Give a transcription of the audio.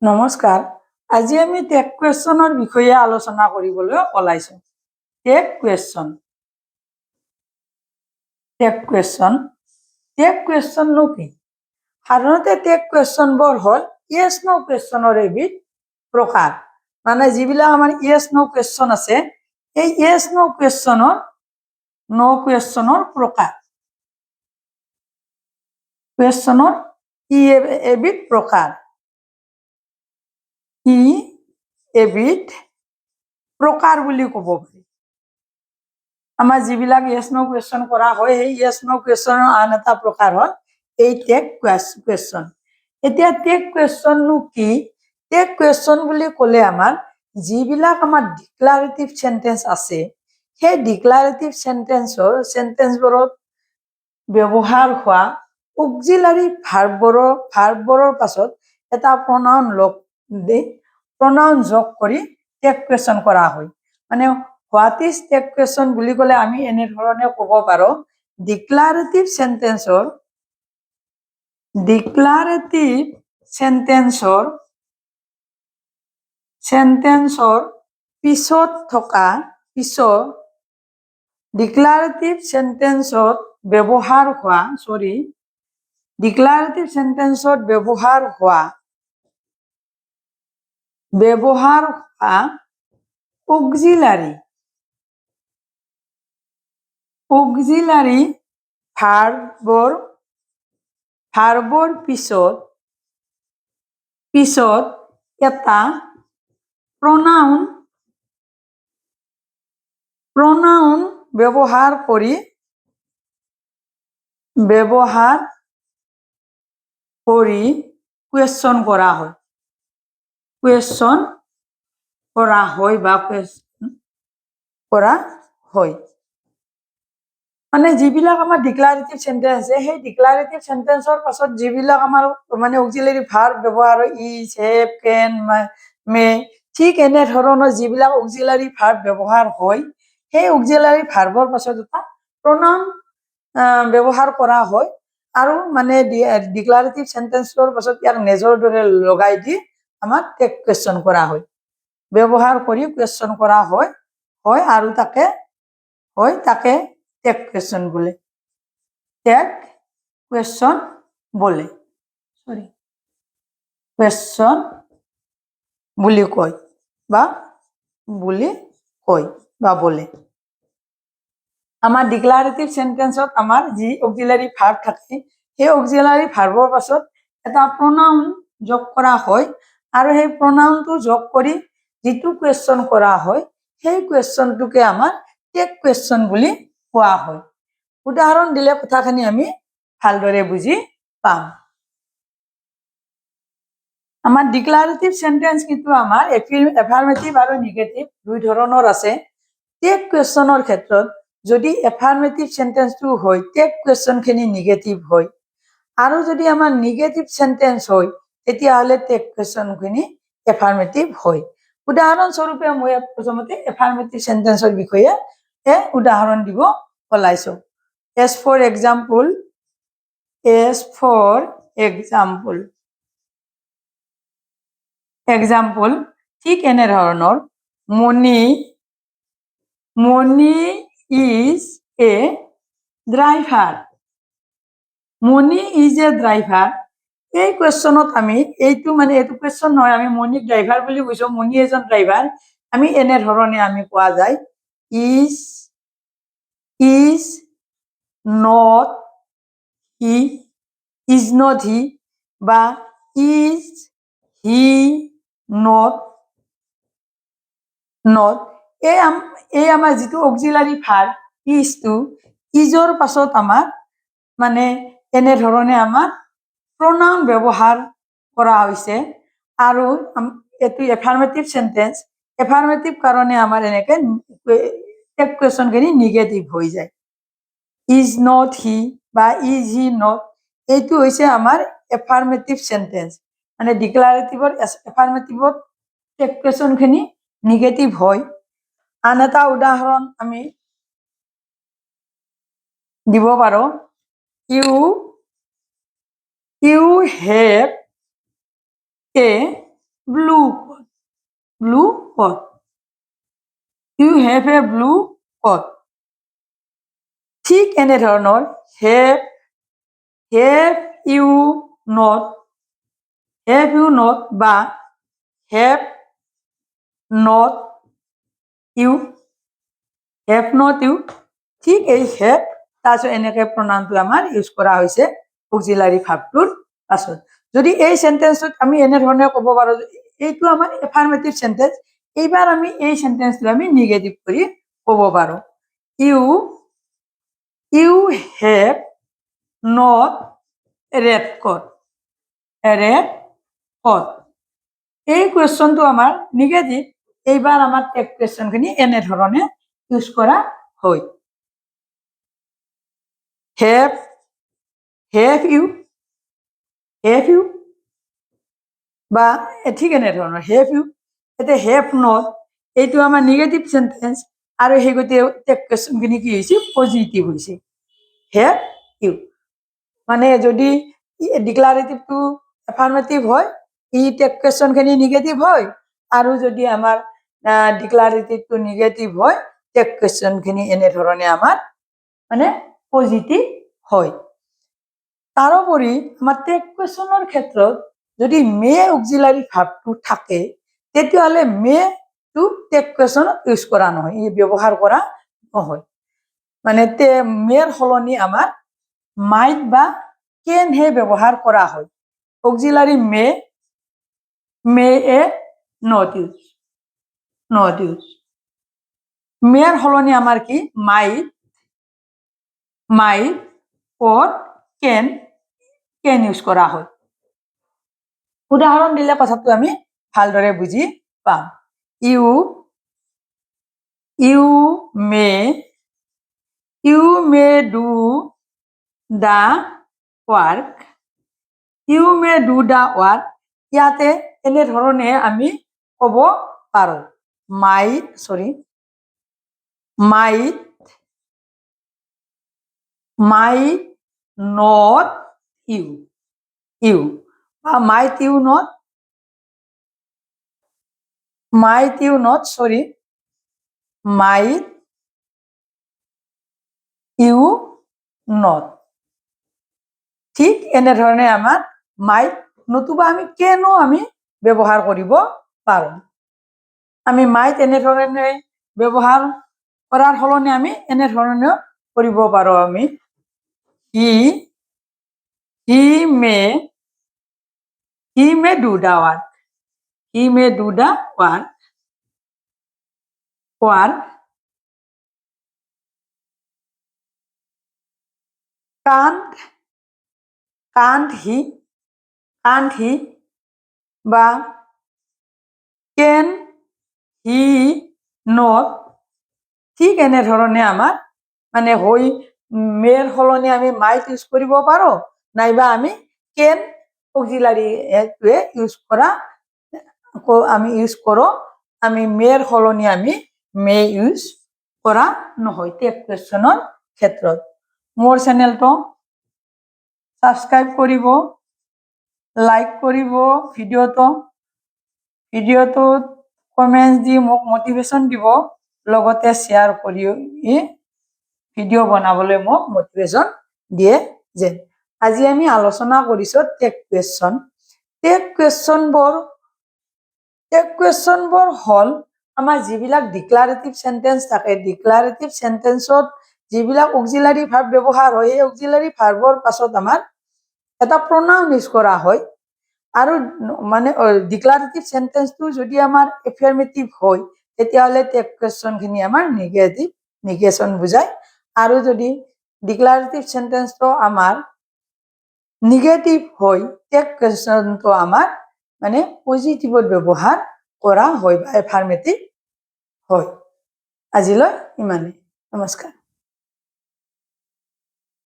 নমস্কাৰ। আজি আমি টেগ কুৱেশ্যনৰ বিষয়ে আলোচনা কৰিবলৈ ওলাইছোঁ। টেগ কুৱেশ্যন নো কি? সাধাৰণতে টেগ কুৱেশ্যনবোৰ হ'ল ইয়েছ নো কুৱেশ্যনৰ এবিধ প্ৰকাৰ। মানে যিবিলাক আমাৰ ইয়েছ নো কুৱেশ্যন আছে, এই ইয়েছ নো কুৱেশ্যনৰ প্ৰকাৰ। কুৱেশ্যনৰ এবিধ প্ৰকাৰ। এবিধ প্ৰকাৰ বুলি ক'ব পাৰি। আমাৰ যিবিলাক ইয়েছ নো কুৱেশ্যন কৰা হয়, সেই ইয়েছ নো কুৱেশ্যনৰ আন এটা প্ৰকাৰ হ'ল এই টেগ কুৱেশ্যন। এতিয়া টেগ কুৱেশ্যননো কি? টেগ কুৱেশ্যন বুলি ক'লে আমাৰ যিবিলাক আমাৰ ডিক্লাৰেটিভ চেণ্টেন্স আছে, সেই ডিক্লাৰেটিভ চেণ্টেন্সবোৰত ব্যৱহাৰ হোৱা অক্সিলাৰী ভাৰ্ববোৰৰ পাছত এটা প্ৰনাউন যোগ কৰি টেগ কুৱেশ্যন কৰা হয়। মানে হোৱাট ইজ টেগ কুৱেশ্যন বুলি ক'লে আমি এনেধৰণে ক'ব পাৰোঁ, ডিক্লাৰেটিভ চেণ্টেন্সৰ পিছত থকা ডিক্লাৰেটিভ চেণ্টেন্সত ব্যৱহাৰ হোৱা অক্সিলাৰী ভাৰ্বৰ পিছত এটা প্ৰনাউন ব্যৱহাৰ কৰি কুৱেশ্যন কৰা হয়। মানে যিবিলাক আমাৰ ডিক্লাৰেটিভ চেণ্টেন্স আছে, সেই ডিক্লাৰেটিভ চেণ্টেন্সৰ পাছত যিবিলাক আমাৰ মানে অক্সিলাৰী ভাৰ্ব ব্যৱহাৰ হয়, ইজ, হেভ, কেন, মে, ঠিক এনেধৰণৰ যিবিলাক অক্সিলাৰী ভাৰ্ব ব্যৱহাৰ হয়, সেই অক্সিলাৰী ভাৰ্বৰ পাছত এটা প্ৰনাউন ব্যৱহাৰ কৰা হয়। আৰু মানে ডিক্লাৰেটিভ চেণ্টেন্সৰ পাছত ইয়াক নেজৰ দৰে লগাই দি আমাৰ টেগ কুৱেশ্যন কৰা হয়, ব্যৱহাৰ কৰি কুৱেশ্যন কৰা হয় আৰু তাকে টেগ কুৱেশ্যন বুলি কয় বা বোলে। আমাৰ ডিক্লাৰেটিভ চেণ্টেন্সত আমাৰ যি অক্সিলাৰী ভাৰ্ব থাকে, সেই অক্সিলাৰী ভাৰ্বৰ পাছত এটা প্ৰনাউন যোগ কৰা হয় আৰু সেই প্ৰনাউনটো যোগ কৰি যিটো কুৱেশ্যন কৰা হয়, সেই কুৱেশ্যনটোকে আমাৰ টেগ কুৱেশ্যন বুলি কোৱা হয়। উদাহৰণ দিলে কথাখিনি আমি ভালদৰে বুজি পাম। আমাৰ ডিক্লাৰেটিভ চেণ্টেন্স কিন্তু আমাৰ এফাৰ্মেটিভ আৰু নিগেটিভ দুই ধৰণৰ আছে। টেগ কুৱেশ্যনৰ ক্ষেত্ৰত যদি এফাৰ্মেটিভ চেণ্টেন্সটো হয়, টেগ কুৱেশ্যনখিনি নিগেটিভ হয়। আৰু যদি আমাৰ নিগেটিভ চেণ্টেন্স হয়, তেতিয়াহ'লে টেগ কুৱেশ্যনখিনি এফাৰ্মেটিভ হয়। উদাহৰণস্বৰূপে মই প্ৰথমতে এফাৰ্মেটিভ চেণ্টেন্সৰ বিষয়ে উদাহৰণ দিব ওলাইছোঁ। এজ ফৰ এক্সাম্পল, ঠিক এনেধৰণৰ মণি ইজ এ ড্ৰাইভাৰ। এই কুৱেশ্যনত আমি এইটো কুৱেশ্যন নহয়, আমি মণিক ড্ৰাইভাৰ বুলি কৈছোঁ, মণি এজন ড্ৰাইভাৰ। আমি এনেধৰণে আমি কোৱা যায়, ইজ নট হি বা ইজ হি নট। এই আমাৰ যিটো অক্সিলাৰী ভাৰ্ব ইজৰ পাছত আমাৰ মানে এনেধৰণে আমাৰ প্ৰনাউন ব্যৱহাৰ কৰা হৈছে। আৰু এইটো এফাৰ্মেটিভ চেণ্টেন্স, এফাৰ্মেটিভ কাৰণে আমাৰ এনেকে টেগ কুৱেশ্যনখিনি নিগেটিভ হৈ যায়। ইজ নট হি বা ইজ হি নট, এইটো হৈছে আমাৰ এফাৰ্মেটিভ চেণ্টেন্স। মানে এফাৰ্মেটিভত টেগ কুৱেশ্যনখিনি নিগেটিভ হয়। আন এটা উদাহৰণ আমি দিব পাৰোঁ, you have a blue coat, blue coat. You have a blue coat. ঠিক এনেধৰণৰ have you not, have you not বা have not you, have not you, ঠিক এই হেভ তাৰপিছত এনেকে প্ৰনাউনটো আমাৰ ইউজ কৰা হৈছে অক্সিলাৰী ভাৰ্বটোৰ পাছত। যদি এই সেন্টেন্সত আমি এনেধৰণে ক'ব পাৰো, এইটো আমাৰ এফাৰ্মেটিভ সেন্টেন্স, এইবাৰ আমি এই সেন্টেন্সটো আমি নিগেটিভ কৰি ক'ব পাৰো। You have not read quote, read quote. এই কুৱেশ্যনটো আমাৰ নিগেটিভ, এইবাৰ আমাৰ টেক কুৱেশ্যনখিনি এনেধৰণে ইউজ কৰা হয়। হেভ ইউ বা ঠিক এনেধৰণৰ হেভ ইউ। এতিয়া হেভ নট, এইটো আমাৰ নিগেটিভ সেন্টেন্স, আৰু সেই গতিকে টেক কুৱেশ্যনখিনি কি হৈছে, পজিটিভ হৈছে। হেভ ইউ মানে যদি ডিক্লাৰেটিভটো এফাৰ্মেটিভ হয়, ই টেক কুৱেশ্যনখিনি নিগেটিভ হয়, আৰু যদি আমাৰ ডিক্লাৰেটিভটো নিগেটিভ হয়, টেক কুৱেশ্যনখিনি এনেধৰণে আমাৰ মানে পজিটিভ হয়। তাৰোপৰি আমাৰ টেক কুৱেশ্যনৰ ক্ষেত্ৰত যদি মে অক্সিলাৰী ভাৰ্বটো থাকে, তেতিয়াহ'লে মে টো টেক কুৱেশ্যনত ইউজ কৰা নহয়, ই ব্যৱহাৰ কৰা নহয়। মানে মেৰ সলনি আমাৰ মাইট বা কেনহে ব্যৱহাৰ কৰা হয়। Auxiliary May A not use, not use. মেৰ সলনি আমাৰ কি মাইট অৰ কেন ইউজ কৰা হয়। উদাহৰণ দিলে কথাটো আমি ভালদৰে বুজি পাম। You may do the work, you may do the work, ইয়াতে এনেধৰণে আমি ক'ব পাৰো। মাইট নট ইউ বা might you not might you not. ঠিক এনেধৰণে আমাৰ মাইট নতুবা আমি কেনো আমি ব্যৱহাৰ কৰিব পাৰো। আমি মাইট এনেধৰণে ব্যৱহাৰ কৰাৰ সলনি আমি এনেধৰণে কৰিব পাৰো। আমি he may do the work, he may do the work. Can't he বা কেন হি নট, ঠিক এনেধৰণে আমাৰ মানে হৈ মেৰ সলনি আমি মাইট ইউজ কৰিব পাৰো, নাইবা আমি কেন অক্সিলাৰী ইউজ কৰো। আমি মেৰ সলনি আমি মে ইউজ কৰা নহয় টেক কুৱেশ্যনৰ ক্ষেত্ৰত। মোৰ চেনেলটো সাবস্ক্ৰাইব কৰিব, লাইক কৰিব, ভিডিঅ'টোত কমেন্ট দি মোক মটিভেশ্যন দিব, লগতে শ্বেয়াৰ কৰি ভিডিঅ' বনাবলৈ মোক মটিভেশ্যন দিয়ে যেন। আজি আমি আলোচনা কৰিছো টেক কুৱেশ্যন। টেক কুৱেশ্যনবোৰ হ'ল আমাৰ যিবিলাক ডিক্লাৰেটিভ সেন্টেন্স থাকে, ডিক্লাৰেটিভ সেন্টেন্সত যিবিলাক অক্সিলাৰী ভাৰ্ব ব্যৱহাৰ হয়, এই অক্সিলাৰী ভাৰ্বৰ পাছত আমাৰ এটা প্ৰনাউন ইউজ কৰা হয়। আৰু মানে ডিক্লাৰেটিভ সেন্টেন্সটো যদি আমাৰ এফাৰ্মেটিভ হয়, তেতিয়াহ'লে টেক কুৱেশ্যনখিনি আমাৰ নিগেশ্যন বুজায়। আৰু যদি ডিক্লাৰেটিভ সেন্টেন্সটো আমাৰ নিগেটিভ হয়, টেক কুৱেশ্যনটো আমাৰ মানে পজিটিভত ব্যৱহাৰ কৰা হয় বা এফাৰ্মেটিভ হয়। আজিলৈ ইমানেই, নমস্কাৰ।